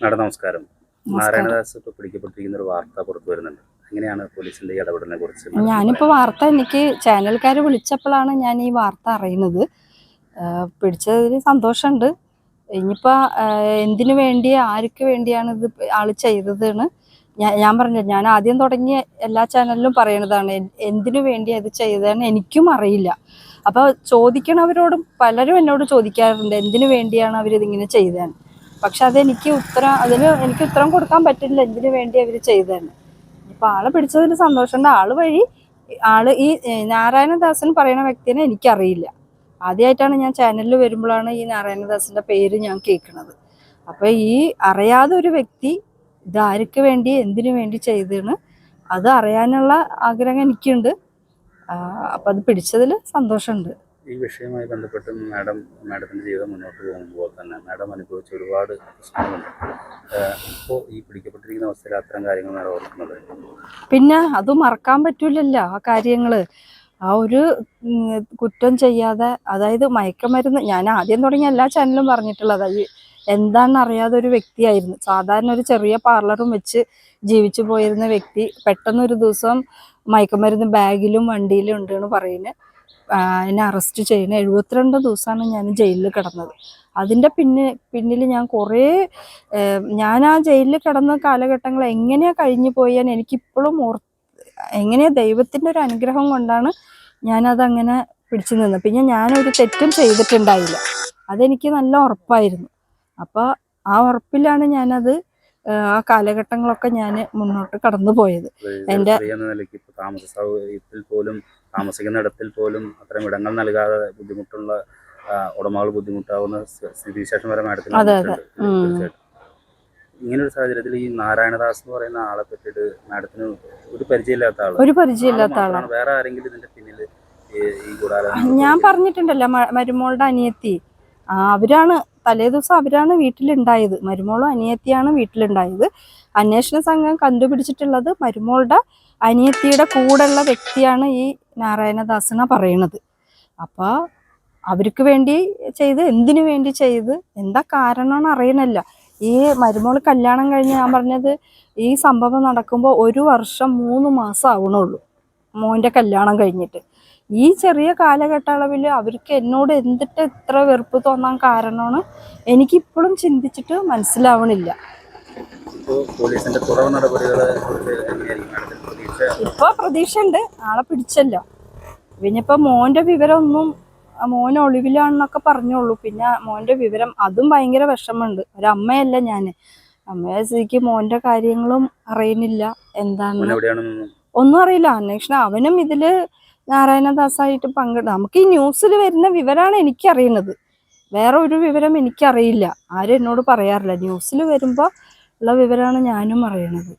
Madam നമസ്കാരം. നമസ്കാരം. നാരായണദാസ് ഇപ്പോൾ പിടിക്കപ്പെട്ടിരിക്കുന്ന ഒരു വാർത്ത പുറത്തു വരുന്നുണ്ട്. എങ്ങനെയാണ് പോലീസിന്റെ ഈ ഇടപെടലിനെ കുറിച്ച് ഞാനിപ്പോൾ വാർത്ത എനിക്ക് ചാനൽക്കാർ വിളിച്ചപ്പോഴാണ് ഞാൻ ഈ വാർത്ത അറിയുന്നത്. പിടിച്ചതിൽ സന്തോഷമുണ്ട്. ഇനിയിപ്പോൾ എന്തിനു വേണ്ടി ആർക്ക് വേണ്ടിയാണ് ഇത് ആൾ ചെയ്തതെന്ന് ഞാൻ പറഞ്ഞു. ഞാൻ ആദ്യം തുടങ്ങിയ എല്ലാ ചാനലിലും പറയണതാണ് എന്തിനു വേണ്ടിയാണ് ഇത് ചെയ്തതെന്ന് എനിക്കും അറിയില്ല. അപ്പോൾ ചോദിക്കണവരോടും പലരും എന്നോട് ചോദിക്കാറുണ്ട് എന്തിനു വേണ്ടിയാണ് അവരിതിങ്ങനെ ചെയ്തതെന്ന്. പക്ഷെ അതിന് എനിക്ക് ഉത്തരം കൊടുക്കാൻ പറ്റില്ല എന്തിനു വേണ്ടി അവർ ചെയ്തതെന്ന്. ഇപ്പൊ ആളെ പിടിച്ചതിൽ സന്തോഷമുണ്ട്. ഈ നാരായണദാസൻ പറയുന്ന വ്യക്തിനെ എനിക്കറിയില്ല. ആദ്യമായിട്ടാണ് ഞാൻ ചാനലിൽ വരുമ്പോഴാണ് ഈ നാരായണദാസിന്റെ പേര് ഞാൻ കേൾക്കുന്നത്. അപ്പൊ ഈ അറിയാതെ ഒരു വ്യക്തി ഇത് ആർക്ക് വേണ്ടി എന്തിനു വേണ്ടി ചെയ്തെന്ന് അത് അറിയാനുള്ള ആഗ്രഹം എനിക്കുണ്ട്. അപ്പൊ അത് പിടിച്ചതിൽ സന്തോഷമുണ്ട്. ഈ വിഷയവുമായി ബന്ധപ്പെട്ട് മാഡത്തിന്റെ ജീവിതം മുന്നോട്ട് പോകുമ്പോൾ തന്നെ മാഡം അനുഭവിച്ച ഒരുപാട് പ്രശ്നങ്ങളുണ്ട്. ഇപ്പോൾ ഈ പിടിക്കപ്പെട്ടിരിക്കുന്ന അവസ്ഥയിൽ അത്തരം കാര്യങ്ങൾ മാഡം ഓർക്കുന്നത്? പിന്നെ അത് മറക്കാൻ പറ്റൂലല്ലോ ആ കാര്യങ്ങള്. ആ ഒരു കുറ്റം ചെയ്യാതെ, അതായത് മയക്കമരുന്ന്, ഞാൻ ആദ്യം തുടങ്ങിയ എല്ലാ ചാനലും പറഞ്ഞിട്ടുള്ളത് എന്താണെന്ന് അറിയാതെ ഒരു വ്യക്തിയായിരുന്നു. സാധാരണ ഒരു ചെറിയ പാർലറും വെച്ച് ജീവിച്ചു പോയിരുന്ന വ്യക്തി പെട്ടെന്നൊരു ദിവസം മയക്കമരുന്ന് ബാഗിലും വണ്ടിയിലും ഉണ്ടെന്ന് പറയുന്നത്. എന്നെ അറസ്റ്റ് ചെയ്യുന്ന 72 ദിവസമാണ് ഞാൻ ജയിലിൽ കിടന്നത്. അതിൻ്റെ പിന്നിൽ ഞാൻ ആ ജയിലിൽ കിടന്ന കാലഘട്ടങ്ങൾ എങ്ങനെയാണ് കഴിഞ്ഞു പോയാൽ എനിക്കിപ്പോഴും എങ്ങനെയാ ദൈവത്തിൻ്റെ ഒരു അനുഗ്രഹം കൊണ്ടാണ് ഞാനതങ്ങനെ പിടിച്ചു നിന്നത്. പിന്നെ ഞാനൊരു തെറ്റും ചെയ്തിട്ടുണ്ടായില്ല, അതെനിക്ക് നല്ല ഉറപ്പായിരുന്നു. അപ്പോൾ ആ ഉറപ്പിലാണ് ഞാനത് ആ കാലഘട്ടങ്ങളൊക്കെ ഞാൻ മുന്നോട്ട് കടന്നു പോയത്. എൻ്റെ താമസിക്കുന്നിടത്തിൽ പോലും അത്തരം ഇടങ്ങൾ നൽകാതെ ബുദ്ധിമുട്ടുള്ള ഉടമകൾ ബുദ്ധിമുട്ടാവുന്ന സ്ഥിതിവിശേഷം വരെ മാഡത്തിന് വന്നിട്ടുണ്ട്. തീർച്ചയായിട്ടും ഇങ്ങനൊരു സാഹചര്യത്തിൽ ഈ നാരായണദാസ് എന്ന് പറയുന്ന ആളെ പറ്റിയിട്ട് മാഡത്തിന് ഒരു പരിചയമില്ലാത്ത ആളാണ്. വേറെ ആരെങ്കിലും ഇതിന്റെ പിന്നിൽ ഈ ഞാൻ പറഞ്ഞിട്ടുണ്ടല്ലോ, മരുമോളുടെ അനിയത്തി അവരാണ് തലേദിവസം അവരാണ് വീട്ടിലുണ്ടായത്. മരുമോളും അനിയത്തിയാണ് വീട്ടിലുണ്ടായത്. അന്വേഷണ സംഘം കണ്ടുപിടിച്ചിട്ടുള്ളത് മരുമോളുടെ അനിയത്തിയുടെ കൂടെയുള്ള വ്യക്തിയാണ് ഈ നാരായണദാസന പറയണത്. അപ്പോൾ അവർക്ക് വേണ്ടി ചെയ്ത്, എന്തിനു വേണ്ടി ചെയ്ത്, എന്താ കാരണമെന്ന് അറിയണല്ല. ഈ മരുമോള് കല്യാണം കഴിഞ്ഞ്, ഞാൻ പറഞ്ഞത് ഈ സംഭവം നടക്കുമ്പോൾ 1 വർഷം 3 മാസം ആവണുള്ളൂ മോൻ്റെ കല്യാണം കഴിഞ്ഞിട്ട്. ഈ ചെറിയ കാലഘട്ടളവിൽ അവർക്ക് എന്നോട് എന്തിട്ട് ഇത്ര വെറുപ്പ് തോന്നാൻ കാരണമാണ് എനിക്കിപ്പോഴും ചിന്തിച്ചിട്ട് മനസ്സിലാവണില്ല. ഇപ്പോൾ പ്രതീക്ഷ ഉണ്ട്, ആളെ പിടിച്ചല്ലോ. പിന്നെ ഇപ്പം മോൻ്റെ വിവരമൊന്നും, മോൻ ഒളിവിലാണെന്നൊക്കെ പറഞ്ഞോളൂ. പിന്നെ മോൻ്റെ വിവരം അതും ഭയങ്കര വിഷമമുണ്ട്. ഒരമ്മയല്ല ഞാൻ, അമ്മയെ സ്ഥിതിക്ക് മോൻ്റെ കാര്യങ്ങളും അറിയുന്നില്ല, എന്താണ് ഒന്നും അറിയില്ല. അന്വേഷണം അവനും ഇതില് നാരായണദാസായിട്ട് നമുക്ക് ഈ ന്യൂസിൽ വരുന്ന വിവരമാണ് എനിക്കറിയുന്നത്. വേറെ ഒരു വിവരം എനിക്കറിയില്ല, ആരും എന്നോട് പറയാറില്ല. ന്യൂസിൽ വരുമ്പോൾ ഉള്ള വിവരമാണ് ഞാനും അറിയണത്.